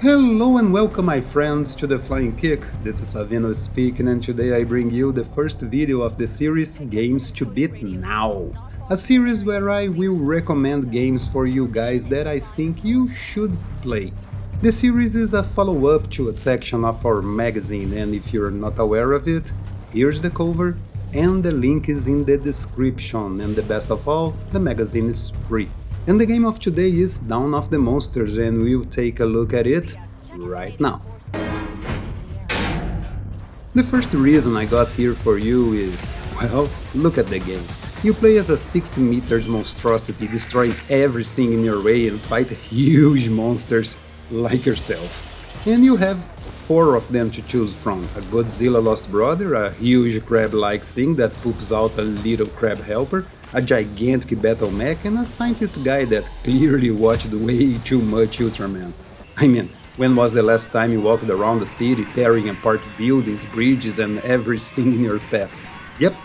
Hello and welcome my friends to the Flying Kick. This is Savino speaking, and today I bring you the first video of the series Games to Beat Now. A series where I will recommend games for you guys that I think you should play. The series is a follow-up to a section of our magazine, and if you're not aware of it, here's the cover and the link is in the description, and the best of all, the magazine is free. And the game of today is Dawn of the Monsters, and we'll take a look at it right now. The first reason I got here for you is, well, look at the game. You play as a 60 meters monstrosity, destroying everything in your way and fight huge monsters like yourself. And you have 4 of them to choose from: a Godzilla lost brother, a huge crab-like thing that poops out a little crab helper, a gigantic battle mech, and a scientist guy that clearly watched way too much Ultraman. I mean, when was the last time you walked around the city tearing apart buildings, bridges, and everything in your path? Yep,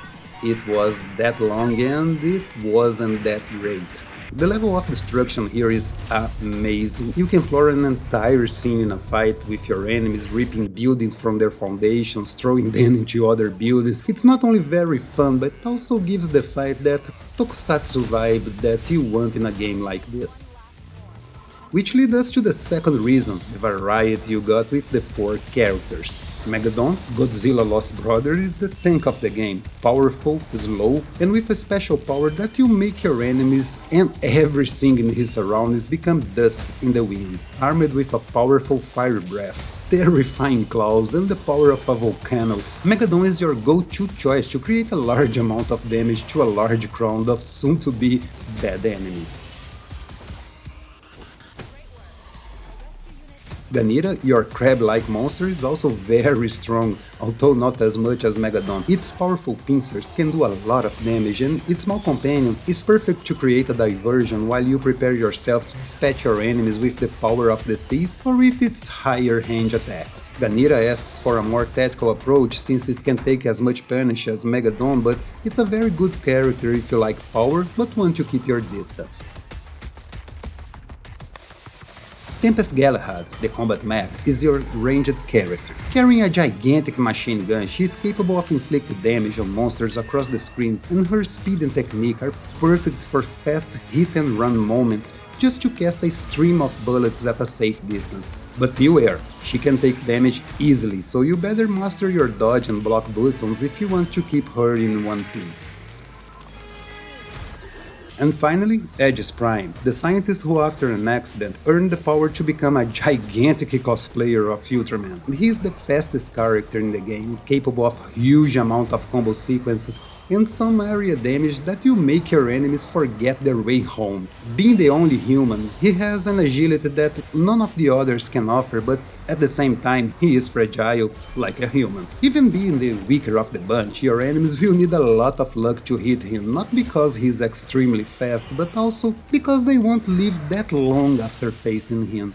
it was that long and it wasn't that great. The level of destruction here is amazing. You can floor an entire scene in a fight with your enemies, ripping buildings from their foundations, throwing them into other buildings. It's not only very fun, but also gives the fight that tokusatsu vibe that you want in a game like this. Which leads us to the second reason, the variety you got with the 4 characters. Megadon, Godzilla Lost Brother, is the tank of the game, powerful, slow, and with a special power that will make your enemies and everything in his surroundings become dust in the wind, armed with a powerful fire breath, terrifying claws, and the power of a volcano. Megadon is your go-to choice to create a large amount of damage to a large crowd of soon-to-be bad enemies. Ganira, your crab-like monster, is also very strong, although not as much as Megadon. Its powerful pincers can do a lot of damage, and its small companion is perfect to create a diversion while you prepare yourself to dispatch your enemies with the power of the seas or with its higher range attacks. Ganira asks for a more tactical approach since it can take as much punish as Megadon, but it's a very good character if you like power but want to keep your distance. Tempest Galahad, the combat mech, is your ranged character. Carrying a gigantic machine gun, she is capable of inflicting damage on monsters across the screen, and her speed and technique are perfect for fast hit-and-run moments just to cast a stream of bullets at a safe distance. But beware, she can take damage easily, so you better master your dodge and block buttons if you want to keep her in one piece. And finally, Aegis Prime, the scientist who after an accident earned the power to become a gigantic cosplayer of Ultraman. He is the fastest character in the game, capable of a huge amount of combo sequences and some area damage that will make your enemies forget their way home. Being the only human, he has an agility that none of the others can offer, but at the same time, he is fragile, like a human. Even being the weaker of the bunch, your enemies will need a lot of luck to hit him, not because he's extremely fast, but also because they won't live that long after facing him.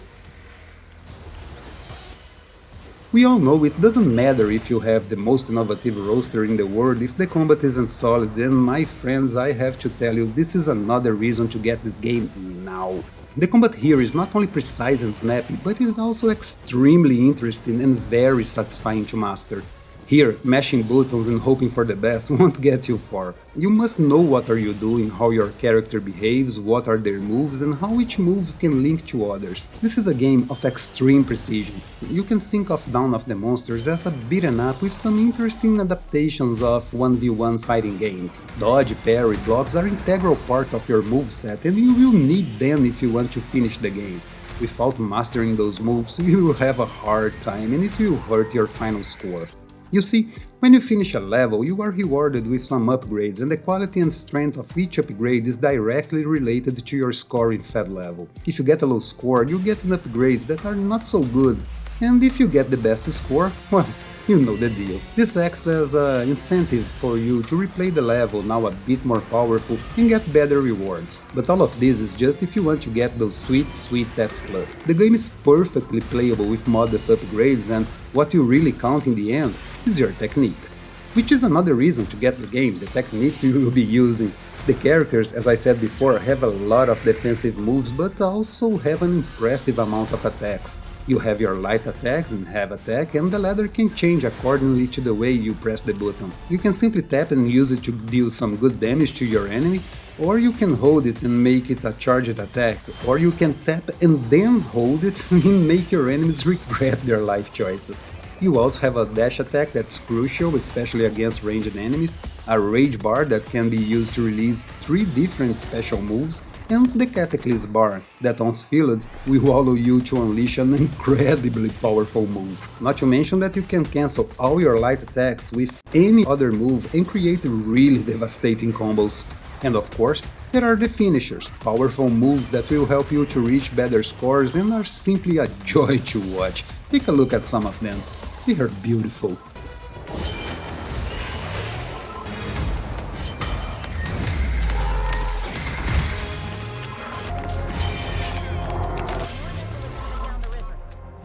We all know it doesn't matter if you have the most innovative roster in the world if the combat isn't solid, and my friends, I have to tell you, this is another reason to get this game now. The combat here is not only precise and snappy, but is also extremely interesting and very satisfying to master. Here, mashing buttons and hoping for the best won't get you far. You must know what are you doing, how your character behaves, what are their moves, and how each moves can link to others. This is a game of extreme precision. You can think of Dawn of the Monsters as a beat'em up with some interesting adaptations of 1v1 fighting games. Dodge, parry, blocks are an integral part of your moveset, and you will need them if you want to finish the game. Without mastering those moves, you will have a hard time and it will hurt your final score. You see, when you finish a level, you are rewarded with some upgrades, and the quality and strength of each upgrade is directly related to your score in said level. If you get a low score, you get upgrades that are not so good, and if you get the best score, well, you know the deal. This acts as an incentive for you to replay the level, now a bit more powerful, and get better rewards. But all of this is just if you want to get those sweet S+. The game is perfectly playable with modest upgrades, and what you really count in the end is your technique. Which is another reason to get the game, the techniques you will be using. The characters, as I said before, have a lot of defensive moves, but also have an impressive amount of attacks. You have your light attacks and heavy attack, and the ladder can change accordingly to the way you press the button. You can simply tap and use it to deal some good damage to your enemy, or you can hold it and make it a charged attack, or you can tap and then hold it and make your enemies regret their life choices. You also have a dash attack that's crucial, especially against ranged enemies, a rage bar that can be used to release 3 different special moves, and the Cataclysm bar that once filled will allow you to unleash an incredibly powerful move. Not to mention that you can cancel all your light attacks with any other move and create really devastating combos. And of course, there are the finishers, powerful moves that will help you to reach better scores and are simply a joy to watch. Take a look at some of them. They are beautiful.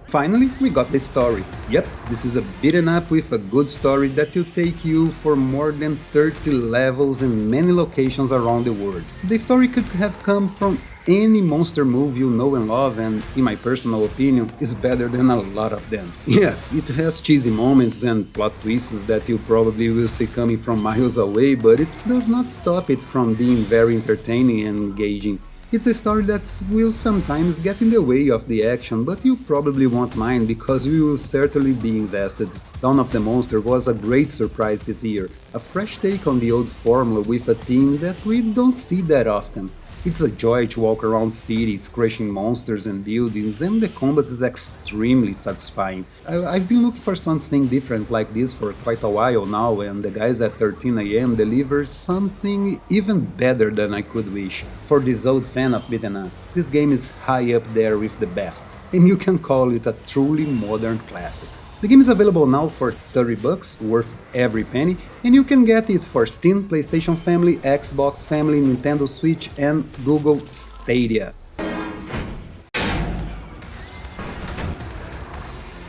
Finally, we got the story. Yep, this is a beaten up with a good story that will take you for more than 30 levels in many locations around the world. The story could have come from any monster move you know and love, and in my personal opinion, is better than a lot of them. Yes, it has cheesy moments and plot twists that you probably will see coming from miles away, but it does not stop it from being very entertaining and engaging. It's a story that will sometimes get in the way of the action, but you probably won't mind because you will certainly be invested. Dawn of the Monster was a great surprise this year, a fresh take on the old formula with a theme that we don't see that often. It's a joy to walk around cities, crushing monsters and buildings, and the combat is extremely satisfying. I've been looking for something different like this for quite a while now, and the guys at 13 AM deliver something even better than I could wish. For this old fan of beat'em up, this game is high up there with the best, and you can call it a truly modern classic. The game is available now for $30, worth every penny, and you can get it for Steam, PlayStation Family, Xbox Family, Nintendo Switch, and Google Stadia.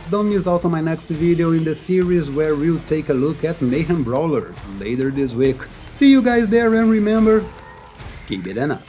Don't miss out on my next video in the series where we'll take a look at Mayhem Brawler later this week. See you guys there, and remember, keep it up.